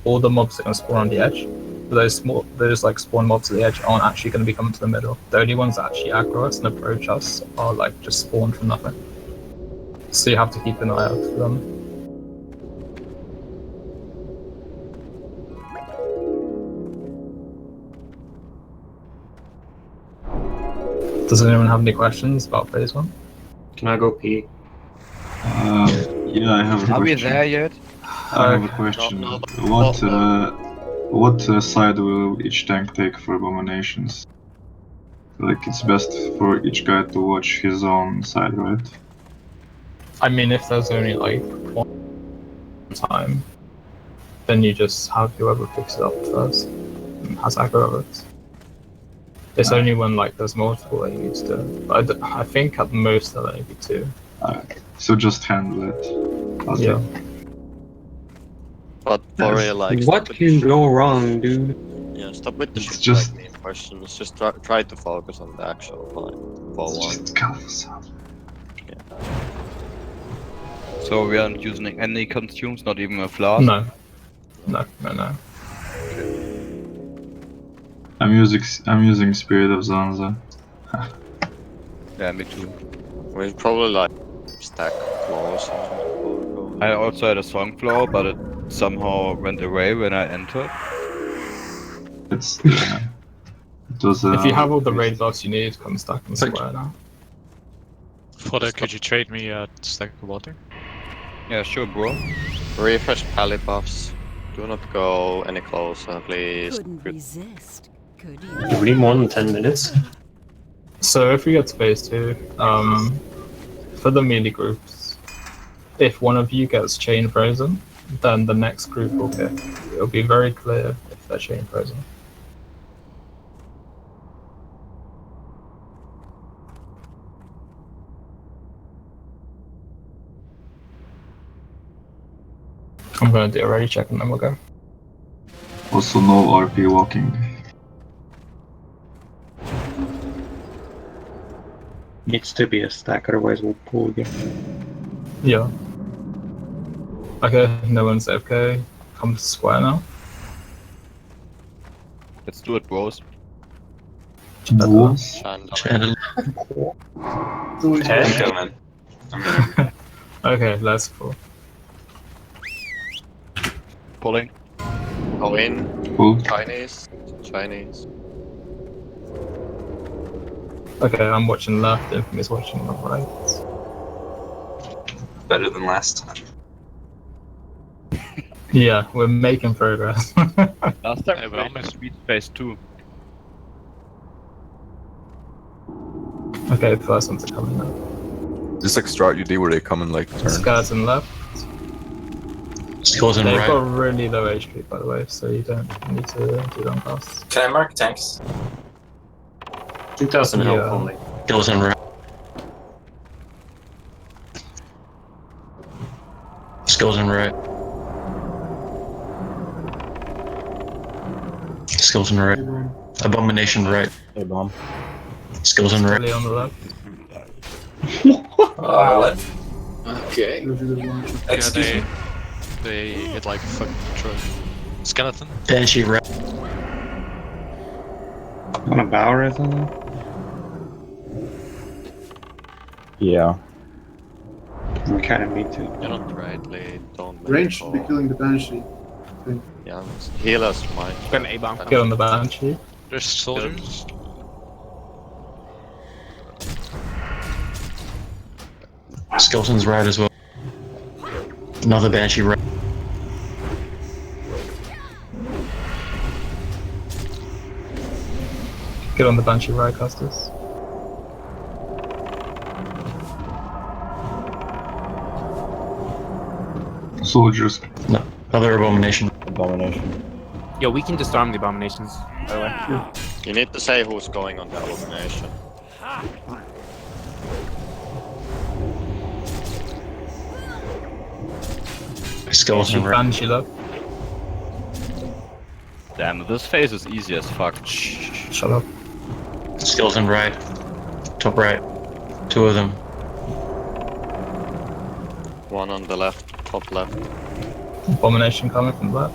all the mobs are going to spawn on the edge. But those like spawn mobs at the edge aren't actually going to be coming to the middle. The only ones that actually aggro us and approach us are like just spawned from nothing. So you have to keep an eye out for them. Does anyone have any questions about phase 1? Can I go pee? Yeah, I have a question. Are we there yet? I have a question. No. What side will each tank take for abominations? Like, it's best for each guy to watch his own side, right? I mean, if there's only like one time, then you just have whoever picks it up first and has aggro of it. It's only when like there's multiple that you need to do it. But I think at most there'll only be 2. So just handle it. Okay. Yeah. But for real, like, What can go wrong, dude? yeah, stop with the It's shit just- like name questions. Just try to focus on the actual fight for It's one. just Kel'Thuzad. So we aren't using any consumes, not even a flask? No. No. I'm using Spirit of Zanza. Yeah, me too. We probably like stack claws. I also had a song floor, but it somehow went away when I entered. It's it was. If you have all the raid buffs you need, come stack and square now. Fodder, could you trade me a stack of water? Yeah, sure, bro. Refresh pally buffs. Do not go any closer, please. Couldn't resist, could Do you? we need more than 10 minutes? So if we get to phase 2, for the melee groups, if one of you gets chain frozen, then the next group will kick. It'll be very clear if they're chain frozen. I'm gonna do a ready check and then we'll go. Also, no RP walking. Needs to be a stack, otherwise we'll pull again. Yeah. Okay, no one's AFK. Come to square now. Let's do it, bros. Chandler. Okay, let's pull. Pulling. Go in. Pull. Chinese. Okay, I'm watching left, Infamous watching on the right. Better than last time. Yeah, we're making progress. Last time Hey, we well, almost beat phase 2. Okay, the first ones are coming now. This like strat you do where they come in like turn. Skeleton left. Skills in They've right. got really low HP by the way, so you don't need to do them fast. Can I mark tanks? 2000 health Yeah. only. Skills in right. Skills in right. Skills in right. Abomination right. Hey, bomb. Skills in right. Skelly on the left. What? Okay. Excuse me. They hit like a fucking skeleton. Banshee right. On a bow or something? Yeah. We kind of need to. You're not rightly. Don't. Range should be killing the Banshee. Yeah. Healers might. Got an A-bomb. Get on the Banshee. There's soldiers. Skeleton's right as well. Another Banshee right. Get on the Banshee right, Custis. Soldiers. No, another abomination. Abomination. Yo, we can disarm the abominations, by the way. You need to say who's going on the abomination. Skeleton right. Banshee left. Damn, this phase is easy as fuck. Shut up. Skeleton right. Top right. 2 of them. One on the left, top left. Abomination coming from left.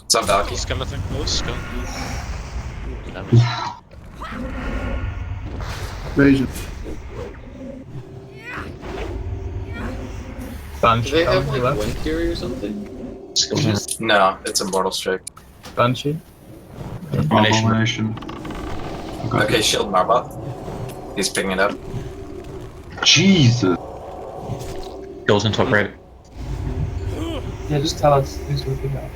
What's up, Valky? Skeleton close. Skeleton. Evasion. Banshee coming to left. Wind Fury or something? Skeleton. No, it's Immortal Strike. Banshee. Abomination. Okay, Shield Marbot. He's picking it up. Jesus! Skeleton top right. Yeah, just tell us who's looking at.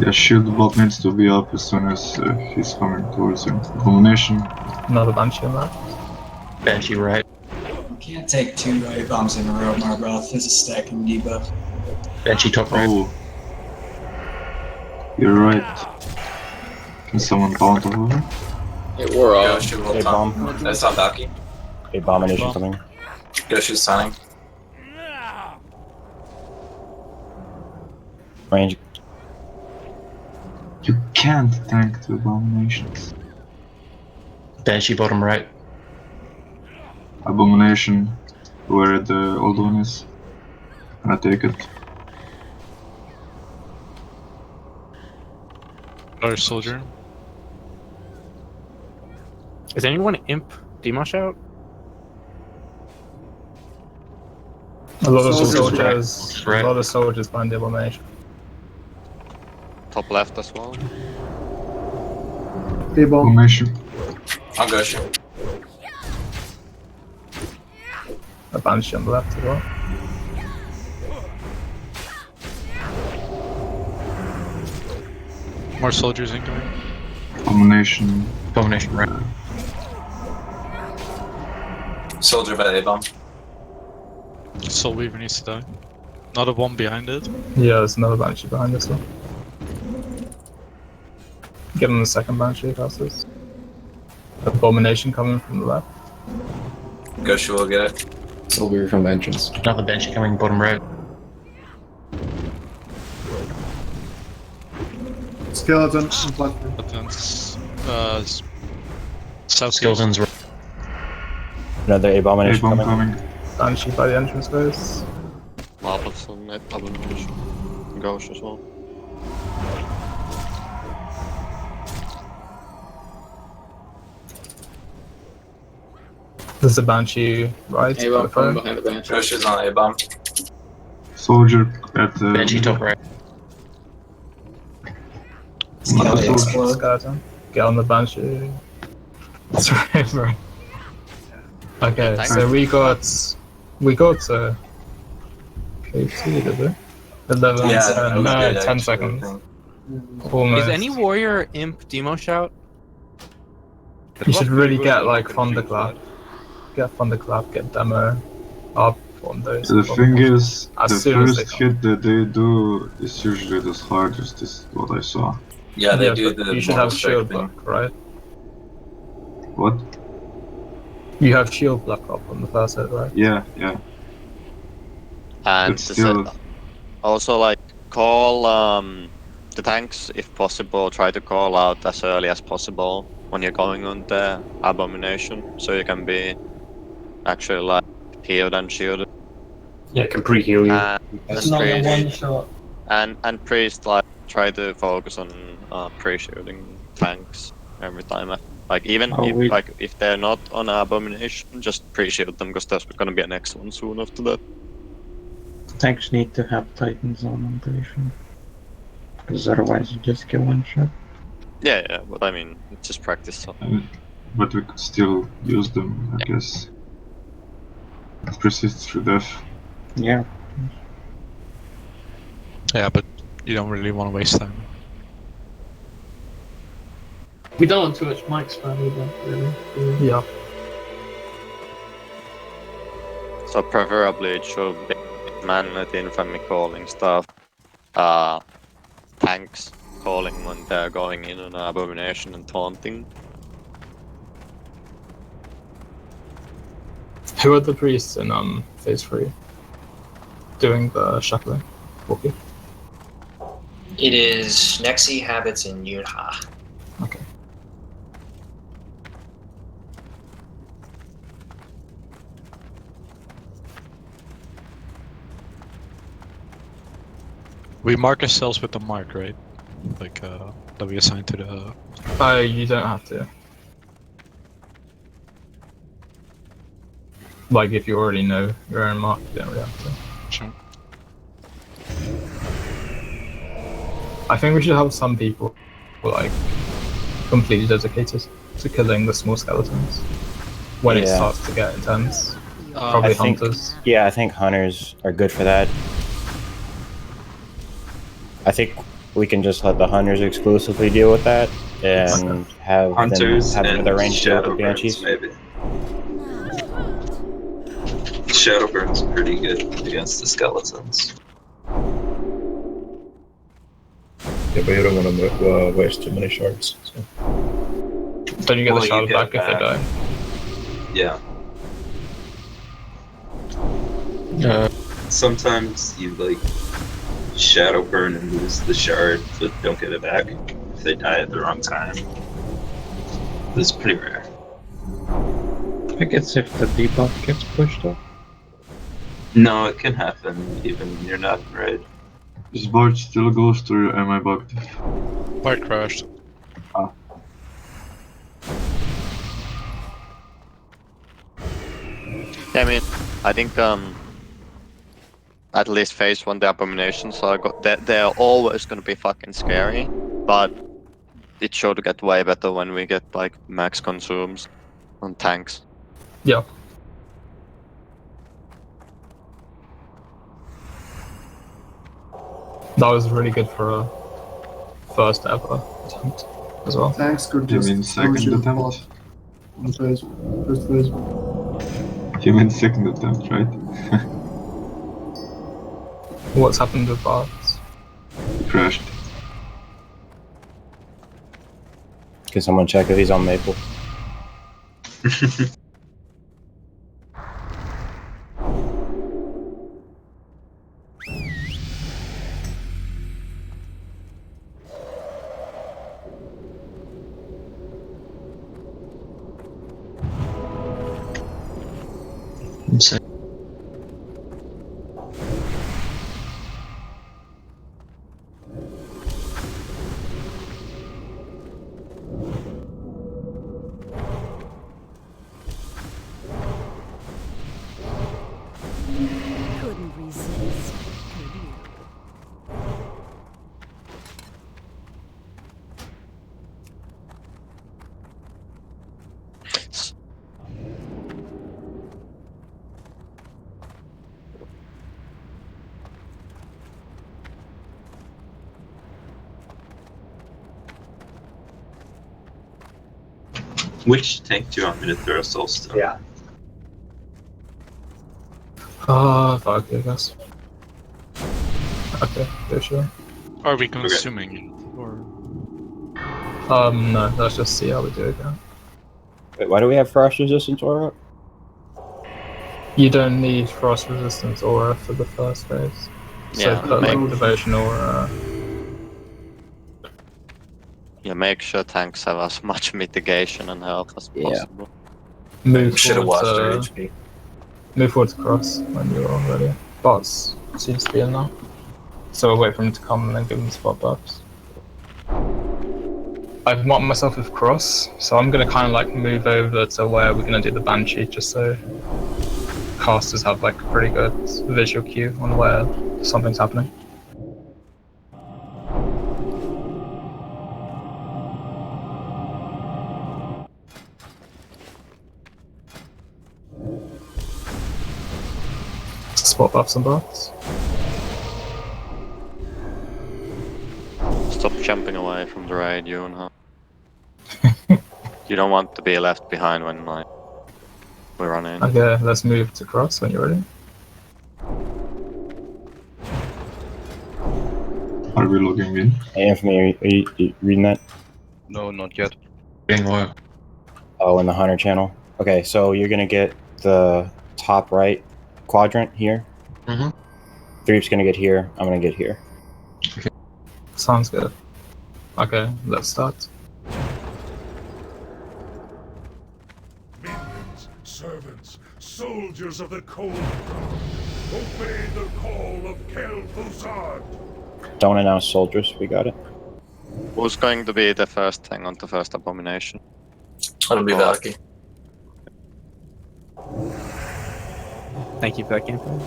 Yeah, shield bot needs to be up as soon as he's coming towards him. Abomination. Another Banshee on that. Banshee right. Can't take 2 right bombs in a row, Marbroth. There's a stacking debuff. Banshee top right. Oh. You're right. Can someone bounce over? Hey, we're all. Go shoot Hey, bomb. That's not Valky. Abomination coming. Go shoot Sonic. Range. You can't tank the abominations. Banshee bottom right. Abomination, where the old one is. Can I take it? Or soldier. Is anyone imp Demosh out? A lot of Soldiers soldiers. right. A lot of soldiers behind the abomination. Top left as well. A-bomb. Abomination. I'll go shoot. A Banshee on the left as well. More soldiers incoming. Abomination. Abomination right. Soldier by A-bomb. Soul Weaver needs to die. Another one behind it. Yeah, there's another Banshee behind this one. Give him the second Banshee passes. Abomination coming from the left. Go shoot, we'll get it. Soul Weaver from the entrance. Another Banshee coming bottom right. Skeleton and platform. But then, south. Skeleton's right. Another abomination A-bomb coming. coming. Banshee by the entrance space. Marbles on it, Abomination. Ghost as well. There's a Banshee right. A-bomb by fire. behind the bench. Ghost is on A-bomb. Soldier at the... Banshee top right. Another soldier. Skeleton. Get on the Banshee. That's right, bro. Okay, Thanks. so we got KT, did we? 11, Yeah, 10, that was no, good, 10 actually, seconds. I think. Almost. Is any warrior imp Demosh out? You should really get like Thunderclap. Get Thunderclap, get Demo up on those. The thing is, As the soon as they first come. hit that they do is usually the hardest, is what I saw. Yeah, they do but the you should Mortal have Strike shield thing. block, right? What? You have shield block up on the first hit, right? Yeah, yeah. And But still- also like call the tanks if possible. Try to call out as early as possible when you're going on the abomination, so you can be actually like healed and shielded. Yeah, it can pre-heal you. And priest like try to focus on pre-shielding tanks every time. Like even if they're not on abomination, just pre-shield them because there's gonna be a next one soon after that. Tanks need to have Titans on, I'm pretty sure. Because otherwise you just get one shot. Yeah, but I mean, it's just practice. So. But we could still use them, I guess. Persist through death. Yeah. Yeah, but you don't really want to waste time. We don't want too much mic spam either, really. Yeah. So preferably it should be manly infamy calling stuff. Tanks calling when they're going in on abomination and taunting. Who are the priests in phase 3? Doing the shuffling? Okay. It is Nexi, Habits, and Yunha. Okay. We mark ourselves with the mark, right? Like, that we assign to the... You don't have to. Like, if you already know your own mark, you don't really have to. Sure. I think we should have some people, like, completely dedicated to killing the small skeletons. When it Yeah. starts to get intense. Probably I think, hunters. yeah, I think hunters are good for that. I think we can just let the hunters exclusively deal with that and have Hunters them have and another range deal with the Shadowburns, banshees. maybe. Shadowburn's pretty good against the skeletons. Yeah, but you don't want to waste too many shards. So. Then you get Well, the shard you back get if they back. die. Yeah. Sometimes you like Shadowburn and lose the shard, but don't get it back if they die at the wrong time. This is pretty rare. I guess if the debuff gets pushed up. No, it can happen even when you're not in raid. Is Bart still ghost or am I bugged? Bart crashed. Ah. Yeah, I mean, I think at least phase 1 the abominations are they're always gonna be fucking scary, but it's sure to get way better when we get like max consumes on tanks. Yeah. That was really good for a first ever attempt as well. Tanks could You just mean second shield attempt? bot on first phase. You mean second attempt, right? What's happened with Barts? Crashed. Can someone check if he's on Maple? Insane. Couldn't resist, could you? Which tank do you want me to throw Soulstone? Yeah. Valky, I guess. Okay, yeah, sure. Are we consuming it? Or... No, let's just see how we do again. Wait, why do we have frost resistance aura? You don't need frost resistance aura for the first phase. So Yeah, put like devotion aura. Yeah, make sure tanks have as much mitigation and health as possible. Move Should've forward watched their to HP. move forward to cross when you're ready. Bots seems to be in now. So we'll wait for him to come and then give him spot buffs. I've marked myself with cross, so I'm gonna kinda like move over to where we're gonna do the banshee just so casters have like a pretty good visual cue on where something's happening. Spot buffs and bots. Stop jumping away from the raid, you and her. You don't want to be left behind when like we run in. Okay, let's move to cross when you're ready. Are we logging in? Hey, Anthony, are you reading that? No, not yet. Being loyal. Oh, in the hunter channel. Okay, so you're gonna get the top right quadrant here. Mm-hmm. Threep's gonna get here. I'm gonna get here. Sounds good. Okay, let's start. Minions, servants, soldiers of the Cold God, obey the call of Kel'Thuzad. Don't announce soldiers. We got it. Who's going to be the first thing on the first abomination? That'll be Valky. Thank you for that campaign.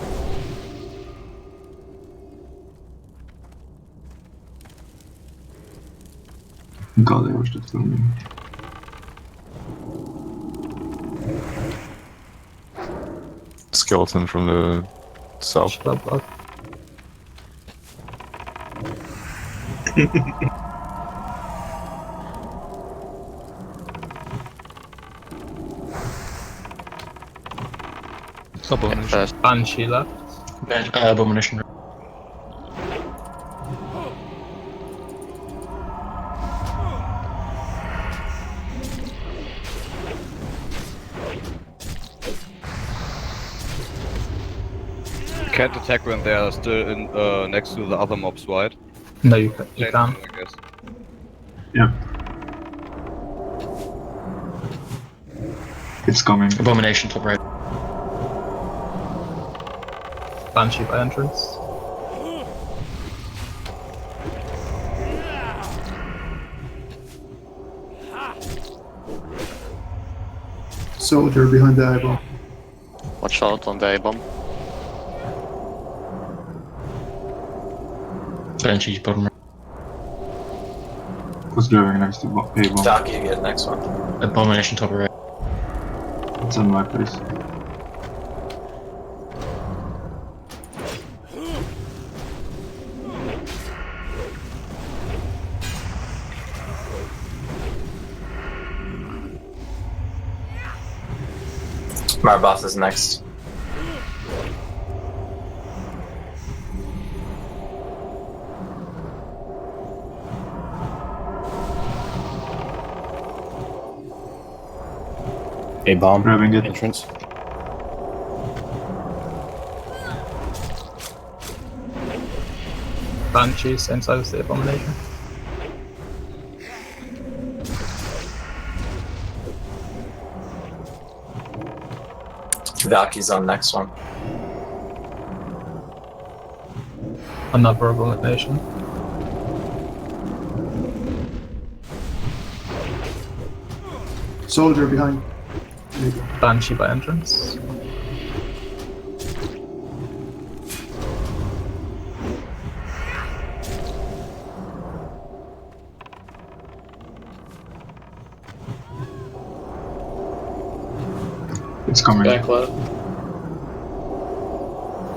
God, I wish that for me. Skeleton from the south. Abomination. Banshee left. Abomination. Can't attack when they are still in next to the other mobs, right? No, you can't. I guess. Yep. It's coming. Abomination top right. Banshee by entrance. Soldier behind the eyeball. Watch out on the A-bomb. Banshee's bottom right. Who's driving next to A-bomb? Valky again, next one. Abomination top right. It's on my place. My boss is next. A bomb. Grabbing it. Entrance. Banshees inside of the abomination. Valky's on next one. Another abomination. Soldier behind. Banshee by entrance. It's coming. Back left.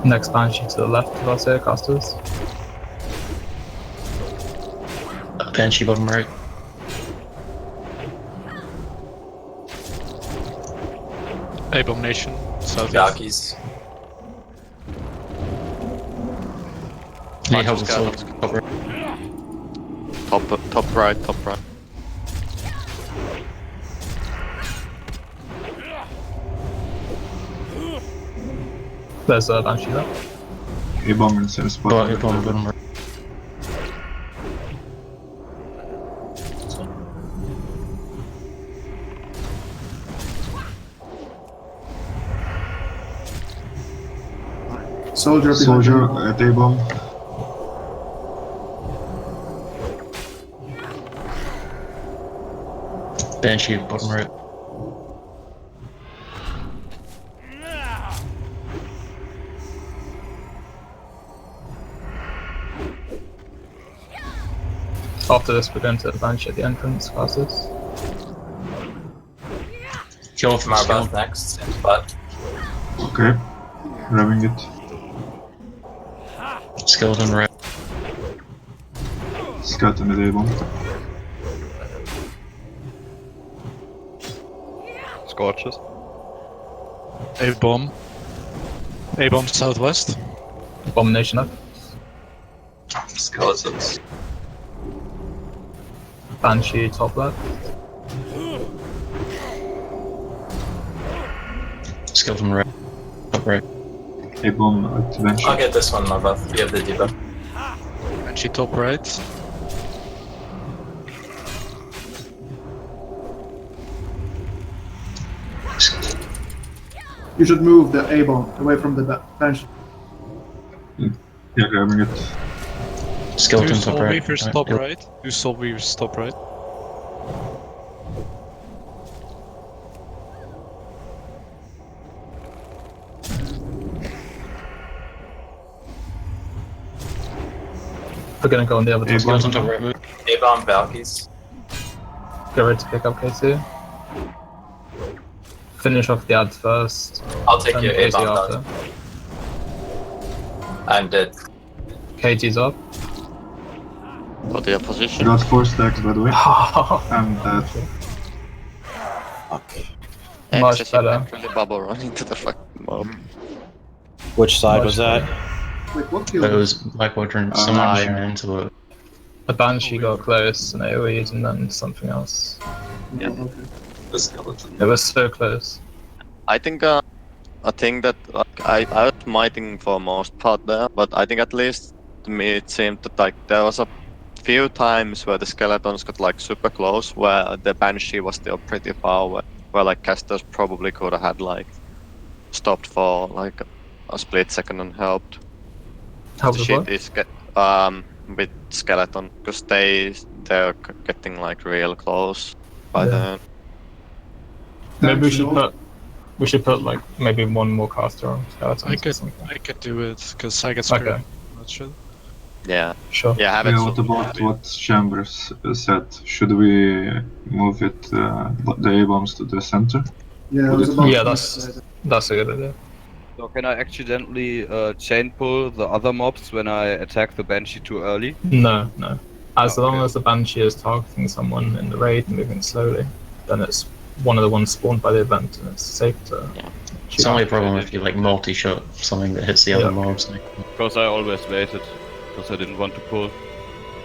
Next Banshee to the left of us here, casters. Banshee bottom right. Abomination. Southeast. Valky's. Need help with soldiers. Top right. Top right, top right. There's a Banshee there. A-bomb in the same spot. Bottom right. Soldier behind. Soldier at A-bomb. Banshee bottom right. After this, we're going to the Banshee at the entrance, casters. Kill from our both next. But Okay. Grabbing it. skeleton right. Skeleton at A-bomb. Scorches. A-bomb. A-bomb southwest. Abomination up. Skeletons. Banshee top left. Skeleton right. Top right. A-bomb at Banshee. I'll get this one, my buff. You have the debuff. Banshee top right. You should move the A-bomb away from the Banshee. Yeah, grabbing it. Skeleton Two top soul right. weavers Right, top yep. right. Two soul weavers top right. We're gonna go on the other two. Skeleton top right move. A-bomb Valky's. Get ready to pick up K2. Finish off the ads first. I'll take then your KT A-bomb after. Valky. I'm dead. KT's up. Go to your I position. got 4 stacks, by the way. I'm dead. Much Excessive better. naturally bubble run into the fucking mob. Which side Much was that? Like, what It killed was Black Quadrant. Someone ran into it. The Banshee got close and AoE'd and then something else. Yeah. Okay. The skeleton. It was so close. I think that I was miting for most part there, but I think at least to me it seemed that like there was a few times where the skeletons got like super close, where the Banshee was still pretty far away, where like casters probably could have had like stopped for like a split second and helped. How The was shit what? is with skeleton because they're getting like real close by Yeah. then. Maybe we Thanks, should put like maybe one more caster on skeletons I or could something. do it because I get screwed. Okay. Not sure. Yeah, Sure. yeah, have it. Yeah, what about what Chambers said? Should we move it, the A-bombs to the center? Yeah, I Would was it- about Yeah, to that's a good idea. So can I accidentally chain pull the other mobs when I attack the Banshee too early? No, no. As Oh, long okay. as the Banshee is targeting someone in the raid and moving slowly, then it's one of the ones spawned by the event and it's safe to It's only a problem if you like multi-shot something that hits the other mobs. Like, Because I always waited, because I didn't want to pull.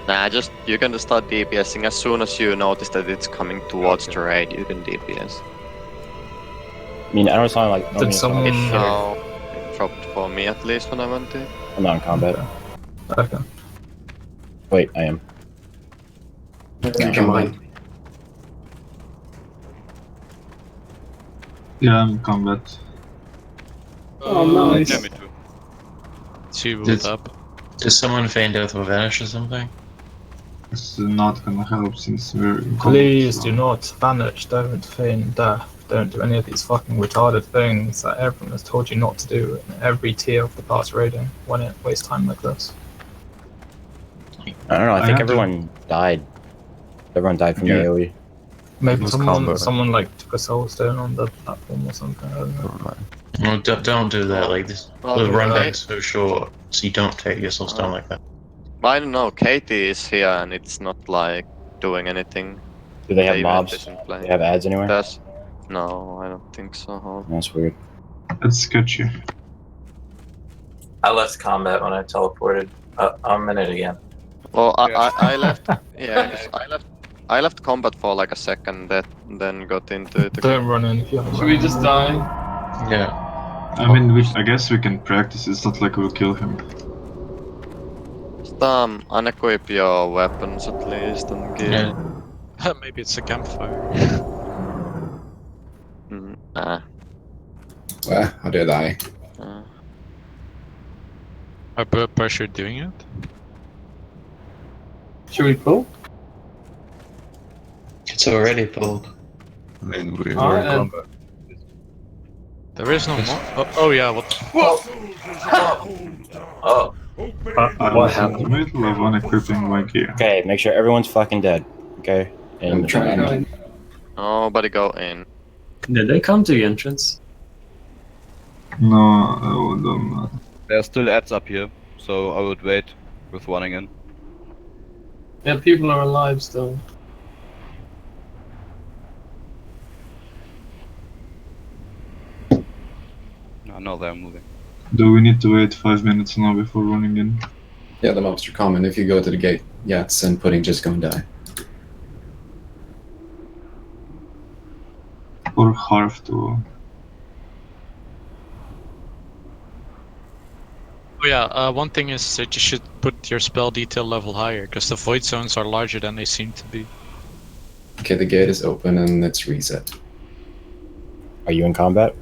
Nah, you can just start DPSing as soon as you notice that it's coming towards the raid. You can DPS. I mean, I don't sound like. Did someone? No, it dropped for me at least when I went in. I'm not in combat. Okay. Wait, I am. Never mind. Yeah, I'm in combat. Oh, nice. Yeah, me too. Two Did- moved up. does someone feign death or vanish or something? It's not gonna help since we're in combat. Please so- do not vanish. Don't feign death. Don't do any of these fucking retarded things that everyone has told you not to do in every tier of the past raiding when it wastes time like this. I don't know. I I think have to- everyone died. Everyone died from Yeah. the AoE. Maybe was someone combo. like took a soul stone on the platform or something. I don't know. No, don't do that. Like this, Well, the rundown's right. so short, so you don't take yourself down like that. I don't know. Katie is here and it's not like doing anything. Do they have The event mobs? isn't playing. They have ads anywhere? Does no, I don't think so. That's weird. It's sketchy. I left combat when I teleported. I'm in it again. Well, Yeah. I left. Yeah, 'cause I left combat for like a second, then got into the. Don't run in if you haven't. Should we just die? Yeah. I mean, I guess we can practice. It's not like we'll kill him. Just, unequip your weapons at least and give. Yeah. Maybe it's a campfire. Nah. Well, how did I? Are blood pressure doing it? Should we pull? It's already pulled. I mean, we're Alright, in then. combat. There is no more. Oh yeah, what? Oh. What happened? In the middle of unequipping my gear. Okay, make sure everyone's fucking dead. Okay? I'm And trying. Nobody go in. Did they come to the entrance? No, I would There's still ads up here, so I would wait with running in. Yeah, people are alive still. No, they're moving. Do we need to wait 5 minutes now before running in? Yeah, the mobs are common. If you go to the gate, yeah, send pudding, just go and die. Or half to... Oh yeah, one thing is that you should put your spell detail level higher, because the void zones are larger than they seem to be. Okay, the gate is open and it's reset. Are you in combat?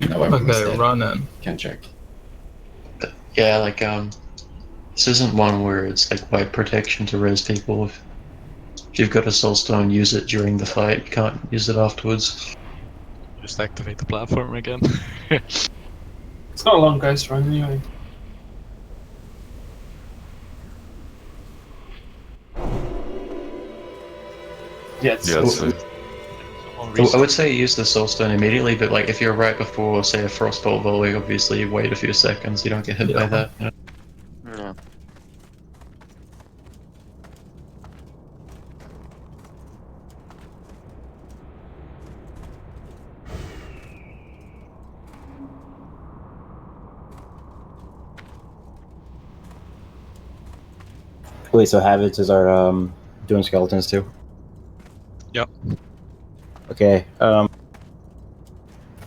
No, everyone's Okay, dead. run in. Can't check. Yeah, like This isn't one where it's like by protection to res people. If you've got a soulstone, use it during the fight. You can't use it afterwards. Just activate the platform again. It's not a long ghost run anyway. Yeah, it's I would say use the soulstone immediately, but like if you're right before, say, a frostbolt volley, obviously wait a few seconds. You don't get hit by that. You know? Yeah. Wait, so habits is our doing skeletons too? Yep. Okay.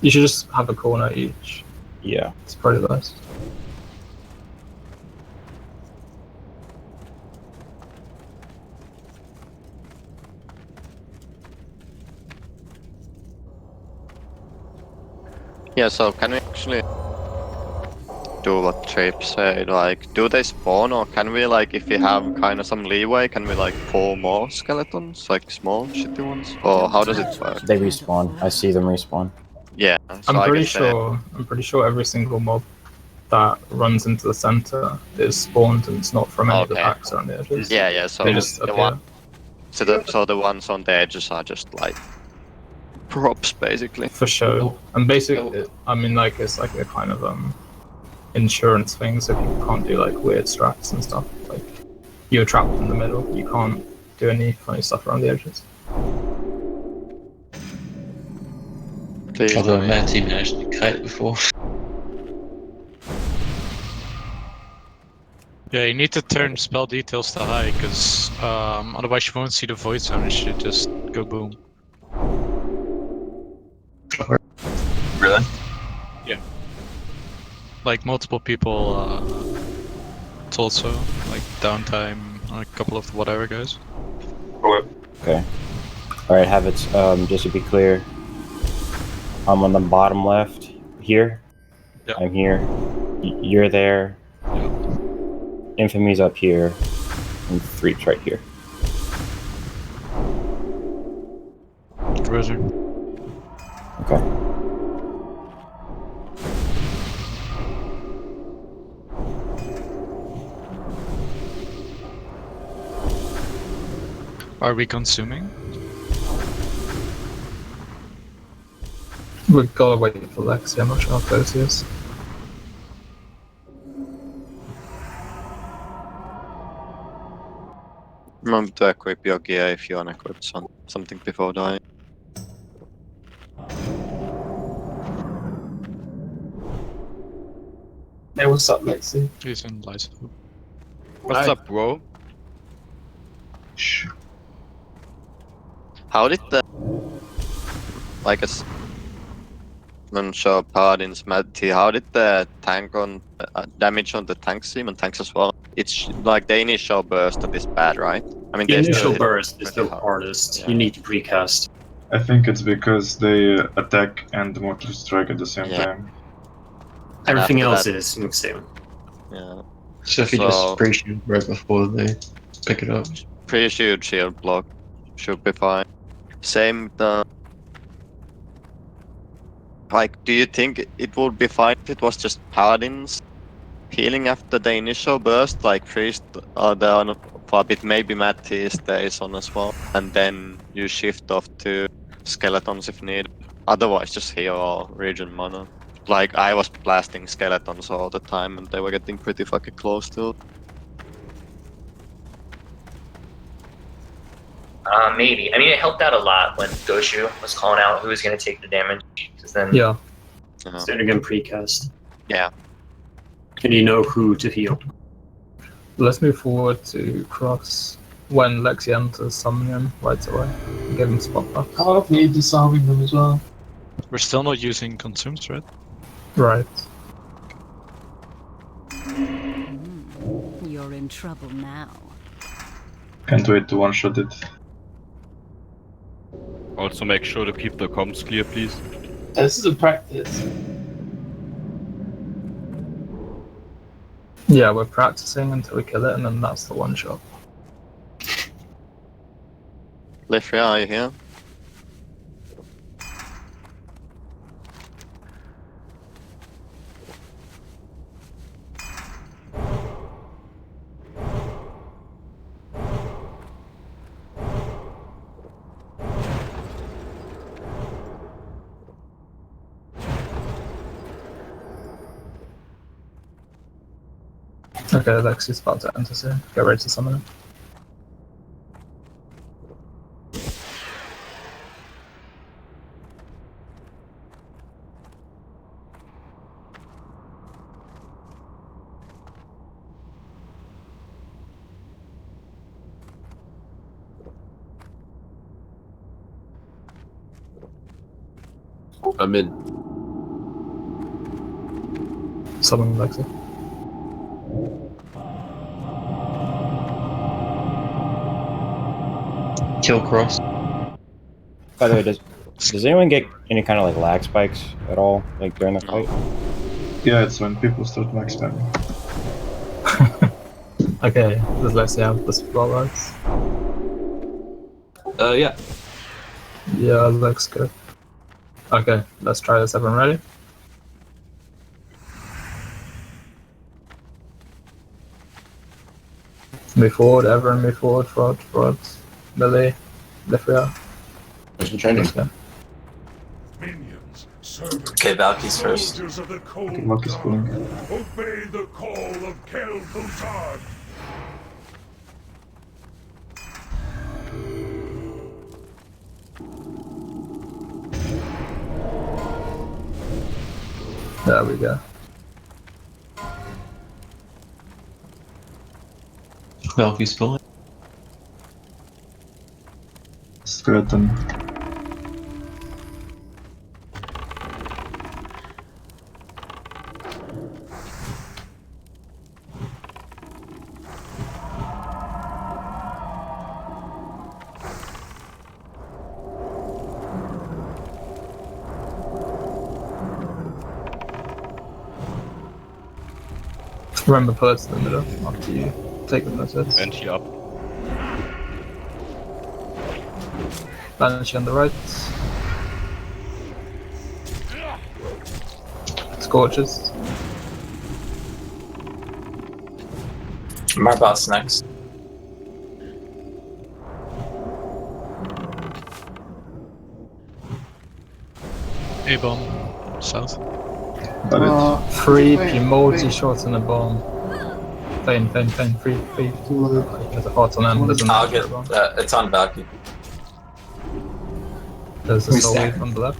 You should just have a corner each. Yeah. It's probably the best. Yeah, so can we actually do what Trape said? Like, do they spawn, or can we, like, if we have kind of some leeway, can we, like, pull more skeletons? Like, small, shitty ones? Or how does it work? They respawn. I see them respawn. Yeah, so I'm I pretty guess sure. I'm pretty sure every single mob that runs into the center is spawned, and it's not from any of the Okay. packs around the edges. Yeah, yeah, so they just the appear. one... So the ones on the edges are just, like, props, basically. For show. And basically, I mean, like, it's like a kind of insurance thing, so people can't do like weird strats and stuff. Like, you're trapped in the middle, you can't do any funny stuff around the edges. Although Matty managed to kite before. Yeah, you need to turn spell details to high, because otherwise you won't see the void zone. It should just go boom. Really? Yeah. Like multiple people told so, like downtime, a couple of whatever guys. Okay. Alright, habits, just to be clear, I'm on the bottom left here. Yep. I'm here. You're there. Yep. Infamy's up here. And Threep's right here. Roger. Okay. Are we consuming? We've gotta wait for Lexi, I'm not sure how close he is. Remember to equip your gear if you unequip something before dying. Hey, what's up, Lexi? He's in light. What's up, bro? How did the... Like a... Show Paladin's Matty, how did the tank on... damage on the tank seem, and tanks as well? It's like the initial burst that is bad, right? I mean, The they still initial hit burst is pretty the hard. hardest. Yeah. You need to precast. I think it's because they attack and mortal strike at the same Yeah. time. Everything after else that- is smooth sailing. Yeah. So if you just pre-shoot right before they pick it up. Pre-shoot shield block should be fine. Same the... Like, do you think it would be fine if it was just Paladins healing after the initial burst, like Priest down for a bit, maybe Matty stays on as well, and then you shift off to Skeletons if needed. Otherwise just heal or regen mana. Like, I was blasting Skeletons all the time and they were getting pretty fucking close to. Maybe. I mean, it helped out a lot when Goshu was calling out who was going to take the damage. Because then, Yeah. So again, precast. Yeah. And you know who to heal. Let's move forward to cross when Lexi enters, summon him right away. Give him spot back. How often are you disarming them as well? We're still not using consumes, right? Right. You're in trouble now. Can't wait to one-shot it. Also make sure to keep the comms clear, please. This is a practice. Yeah, we're practicing until we kill it, and then that's the one shot. Lifria, are you here? Okay, Lexi's about to enter soon. Get ready to summon him. I'm in. Summon Lexi. Kill cross. By the way, does anyone get any kind of like lag spikes at all, like during the fight? Yeah, it's when people start max spamming. Okay, does Lexi have the spotlights? Yeah. Yeah, looks good. Okay, let's try this. Everyone ready? Move forward, everyone move forward, forward. Lily, Lifria. Motion training. Let's go. Okay, Valky's first. Okay, Valky's pulling. Obey the call of Kel'Thuzad. There we go. Valky's pulling. Skeleton. Remember, pull to the middle after you take the process. Banshee up. Banshee on the right. Scorches. Marboss next. A-bomb, south. Free multi-shot and a bomb. Fein, free. There's a hot on them, there's an I'll get it's on Valky. There's a soul wave on the left.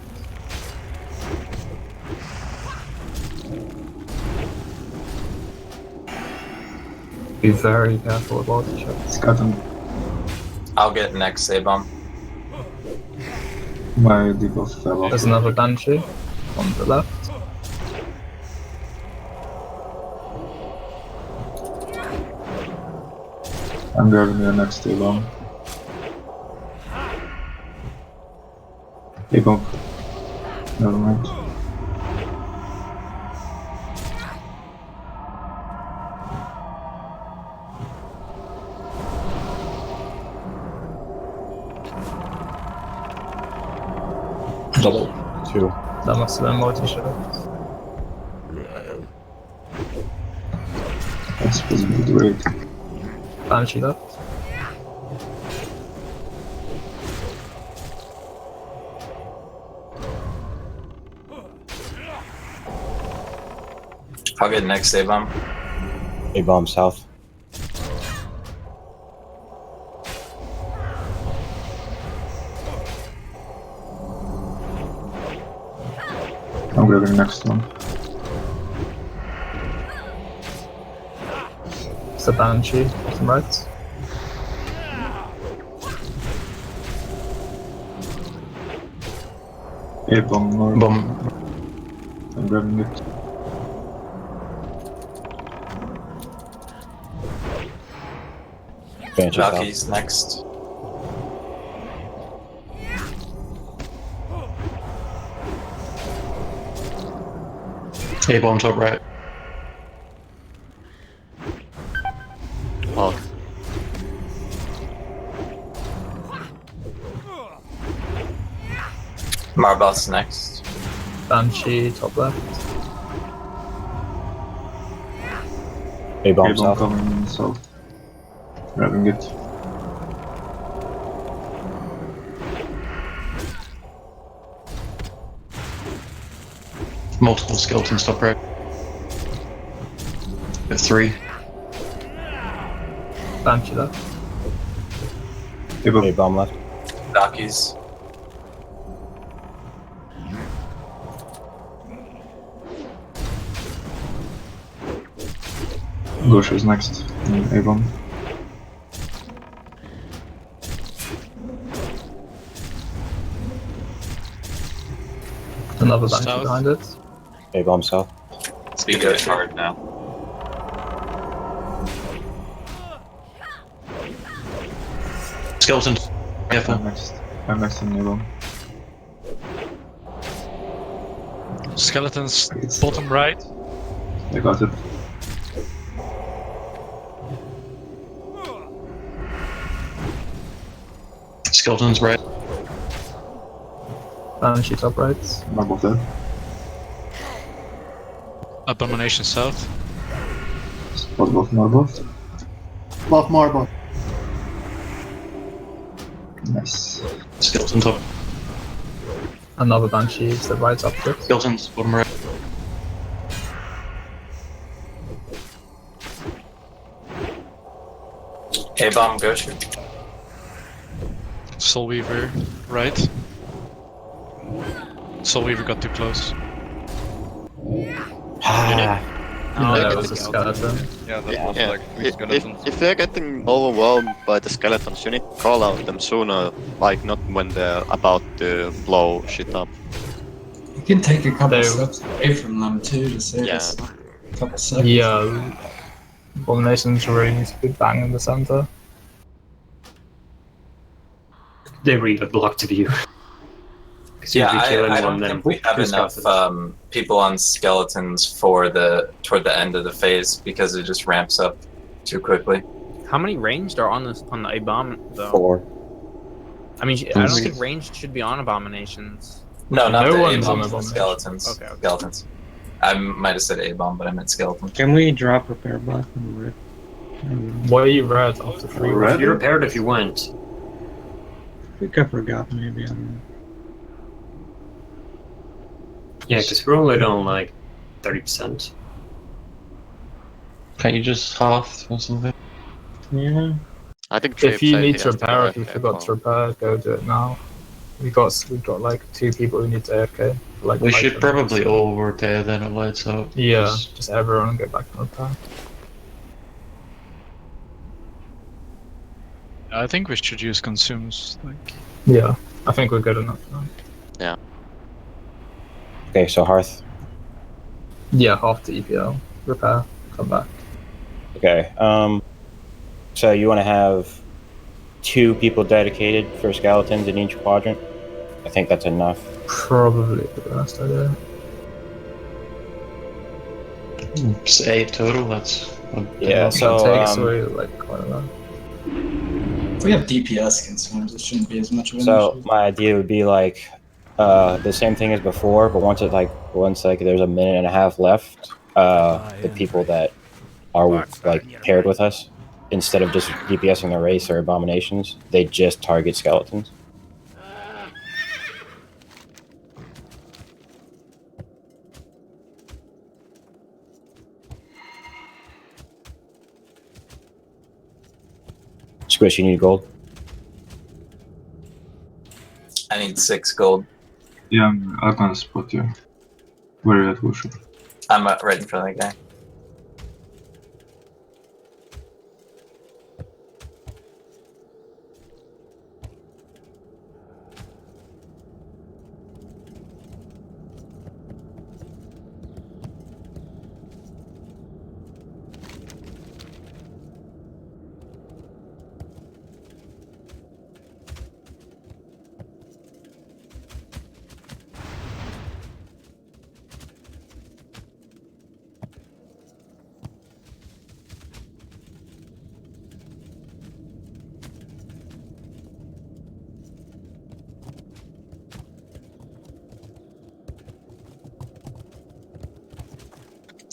Be very careful with multi-shots. Got him. I'll get next A-bomb. My debuff fell off. There's another Banshee on the left. I'm grabbing the next A-bomb. A-bomb. Never mind. Double. 2. That must have been multi-shot. That's supposed to be the raid. Banshee left. I'll get next A-bomb. A-bomb south. I'm grabbing the next one. It's a Banshee, bottom right. A-bomb north. Bomb. I'm grabbing it. Banshee south. Valky's next. A-bomb top right. Marboth's next. Banshee, top left. A-bomb A-bomb south. coming south. Grabbing it. Multiple skeletons top right. Got 3. Banshee left. A-bomb left. Valky's. Ghosh is next. A-bomb. Another Banshee South. behind it. A-bomb south. It's gonna get hard now. Skeleton. Careful. I'm next in A-bomb. Skeletons bottom right. I got it. Skeletons right. Banshee top right. Marboth dead. Abomination south. Spot both Marboth. Love Marble. Nice. Skeleton top. Another Banshee is the right up it. Skeletons bottom right. A-bomb, Ghosh. Soulweaver right. Soulweaver got too close. No, that was a skeleton. Yeah, that was Yeah, like 3 skeletons. if they're getting overwhelmed by the skeletons, you need to call out them sooner, like not when they're about to blow shit up. You can take a couple They- steps away from them too to save us a couple seconds. Yeah. Abominations really needs to be bang in the center. They really block the view. 'Cause Yeah, if you kill I anyone, don't then think we have who's enough got it? people on skeletons for toward the end of the phase because it just ramps up too quickly. How many ranged are on the A-bomb though? 4. I mean, I don't think ranged should be on abominations. No, not No the one's on A-bombs, the Abomination. skeletons. Okay, okay. Skeletons. I might have said A-bomb, but I meant skeleton. Can we drop repair block on red? Why are you red after 3 Red? You repaired if you went. I think I forgot maybe. I don't know. Yeah, because we're only on like 30%. Can't you just half or something? Yeah. I think If you Trip need said to he has repair, if go you forgot to repair, go do it now. We've got like 2 people who need to AFK. Like We 5 should minutes. probably all repair then it lights up. Yeah, 'cause just everyone go back and repair. I think we should use consumes. Like, Yeah, I think we're good enough now. Yeah. Okay, so Hearth. Yeah, half the EPL. Repair, come back. Okay, so you want to have 2 people dedicated for skeletons in each quadrant? I think that's enough. Probably the best idea. It's 8 total, that's... Yeah, so, That takes away like quite a lot. If we have DPS consumes, it shouldn't be as much of an So issue. my idea would be like the same thing as before, but once there's a minute and a half left, the people that are like paired with us, instead of just DPSing the race or abominations, they just target skeletons. Squish, you need gold? I need 6 gold. Yeah, I'm gonna spot you. Where are you at, Ghosh? I'm right in front of the guy.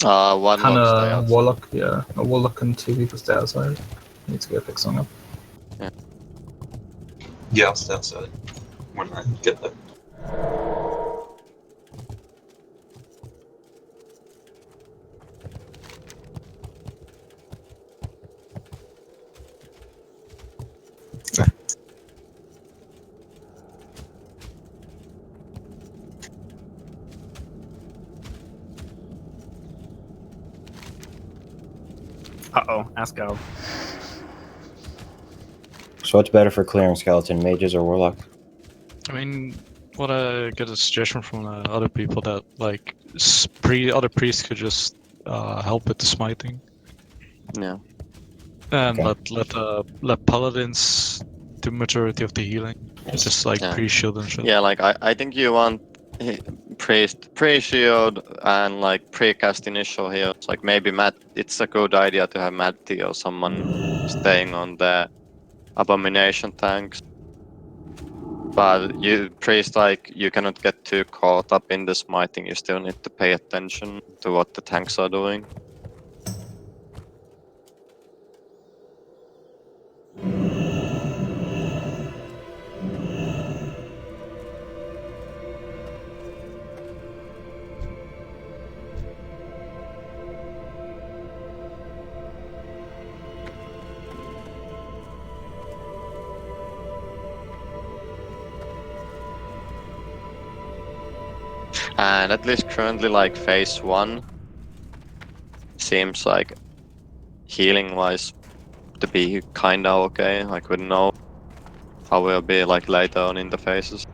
One Can lock stay a outside. warlock, yeah, a warlock and 2 people stay outside. Need to go pick something up. Yeah, I'll stay outside when I get there. Uh-oh, ask go. So what's better for clearing skeleton, mages or warlocks? I mean, what I get a suggestion from other people that like other priests could just help with the smiting. Yeah. And Okay. let paladins do majority of the healing. Just like Yeah. pre-shield and shit. Yeah, like I think you want pre-shield and like pre-cast initial heals. Like maybe it's a good idea to have Matty or someone staying on the abomination tanks. But you priest, like you cannot get too caught up in the smiting. You still need to pay attention to what the tanks are doing. And at least currently, like phase 1 seems like healing wise to be kinda okay. I couldn't know how we'll be like later on in the phases.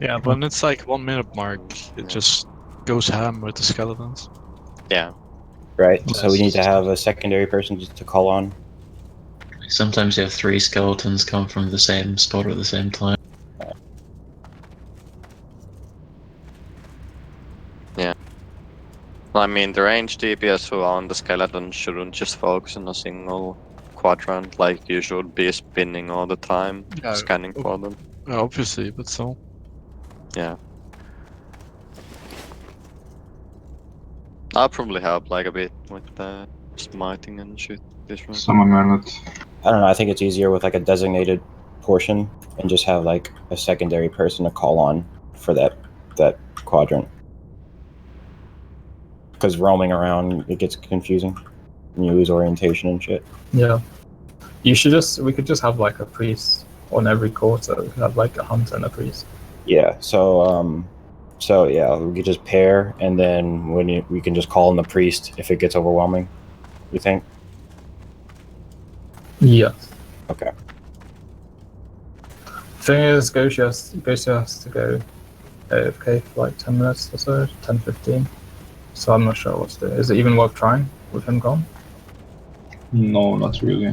Yeah, when it's like 1 minute mark, it just goes ham with the skeletons. Yeah. Right. So we need to have a secondary person just to call on. Sometimes you have 3 skeletons come from the same spot at the same time. Yeah. I mean, the ranged DPS who are on the skeleton shouldn't just focus on a single quadrant, like you should be spinning all the time, scanning for them. Obviously, but still. Yeah. I'll probably help like a bit with the smiting and shit. Someone minute. I don't know. I think it's easier with like a designated portion and just have like a secondary person to call on for that quadrant. Because roaming around, it gets confusing and you lose orientation and shit. Yeah. We could just have like a priest on every quarter. We could have like a hunter and a priest. Yeah. So yeah, we could just pair, and then we can just call in the priest if it gets overwhelming. You think? Yeah. Okay. Thing is, Goshi has to go AFK for like 10 minutes or so, 10-15. So I'm not sure what to do. Is it even worth trying with him gone? No, not really.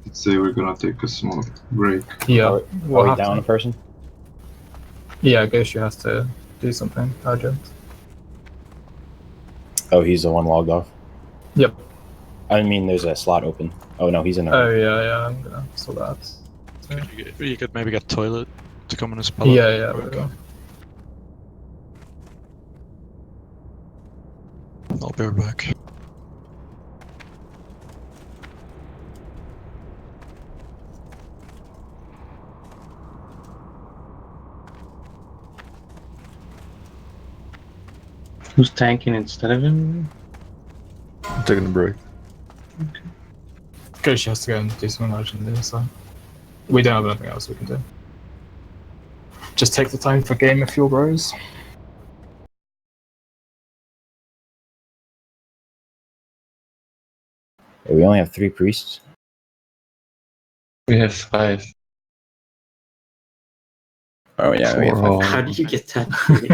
Let's say we're gonna take a small break. Yeah. Are we down a person? Yeah, Goshi has to do something urgent. Oh, he's the one logged off? Yep. I mean, there's a slot open. Oh no, he's in there. Oh yeah, I'm gonna sort that. So. You could maybe get toilet to come in his spot. Yeah, we'll go. I'll be right back. Who's tanking instead of him? I'm taking a break. Okay. Goshi has to go and do something urgently, so we don't have anything else we can do. Just take the time for game if you're bros. Hey, we only have 3 priests. We have 5. Oh yeah, we have 5. How did you get that?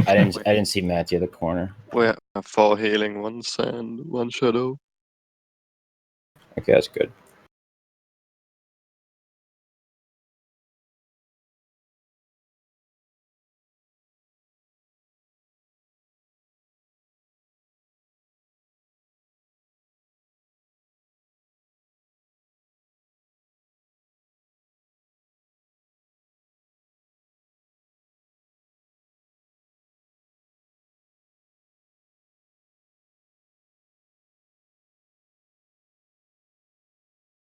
I didn't see Matty at the corner. We have 4 healing ones and 1 shadow. Okay, that's good.